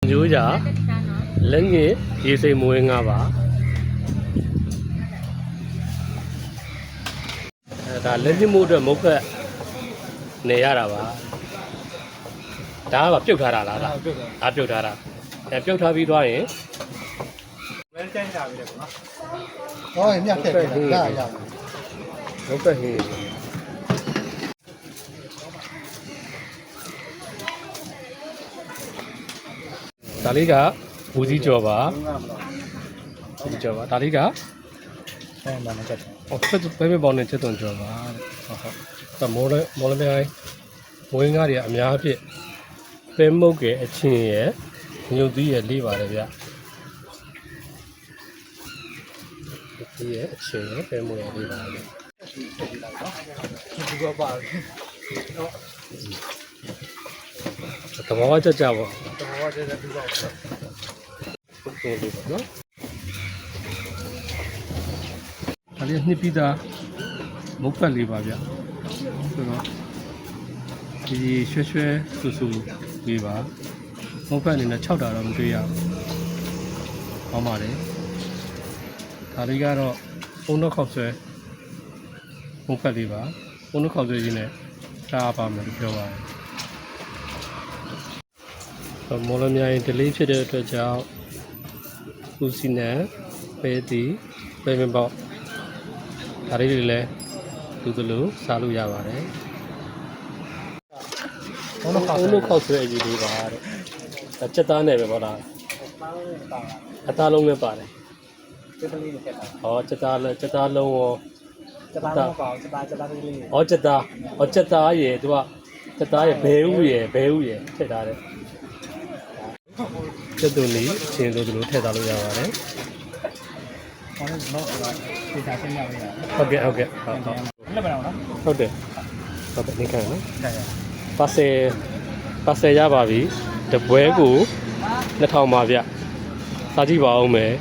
မျိုးကြလက်ငယ်ရေစိမ်မွေးငါပါဒါလက်ညှိုးမှုအတွက်မုတ်ဖက်နေရတာပါဒါကပြုတ်ထားတာလားဒါပြုတ်ထားတာပြုတ်ထားပြီးသွားရင်ဝဲကျန်းကြပြီလေကွာဟောညက်ခဲ့တယ်ဒါရမုတ်ဖက်ဟင်းဒါလေးကဘူးစီကြော်ပါဘူးစီကြော်ပါဒါလေးကဘယ်မှာနဲ့ချက်ဘယ်ပေါင်းနဲ့ချက်သွန်ကြော်ပါဟုတ်မော်လမြိုင်ဝင်းကားတွေအများအပြည့်ပဲမုတ်ကအချင်းရဲ့ညုတ်သီးရဲ့လေးပါတယ်ဗျဒီရဲ့အချင်းရဲ့ပဲမုတ်ရဲ့လေးပါတယ်ဒီကပါတဘောကြကြပါတဘောကြကြပြီးတော့ဟုတ်ကဲ့လေးပေါ့နော်ဒါလေးနှစ်ပြီးသားမုတ်ဖက်လေးပါဗျဆိုတော့ဒီရွှဲရွှဲဆူဆူလေးပါမုတ်ဖက်အနေနဲ့6တာတော့မတွေ့ရဘူးဟောပါတယ်ဒါလေးကတော့ပုံတော့ခောက်ဆွဲမုတ်ဖက်လေးပါပုံတော့ခောက်ဆွဲရင်းနဲ့စားပါမယ်လို့ပြောပါတယ်မော်လမြိုင်ဒလေးဖြစ်တဲ့အတွက်ကြောင့်ဦးစီနဲ့ပဲတီပဲမပေါက်ဒါလေးတွေလည်းသူတို့လိုစားလို့ရပါတယ်ဘုံလို့ခောက်ဆွဲအကြီးလေးပါတဲ့ဒါချက်သားနဲ့ပဲပေါ့လားအသားလုံးနဲ့ပါတယ်ချက်သားလေးနဲ့ထည့်တာဟောချက်သားလုံးရောချက်သားလုံးပါချက်သားလေးဟောချက်သားရယ်သူကချက်သားရယ်ဘဲဥရယ်ထည့်ထားတယ်ချက်သွန်လေးချင်းတို့လိုထည့်ထားလို့ရပါတယ်ဟုတ်ကဲ့ဟုတ်တယ်နေခံနော်ပါဆယ်ရပါပြီတပွဲကို2000ပါဗျစားကြည့်ပါဦးမယ်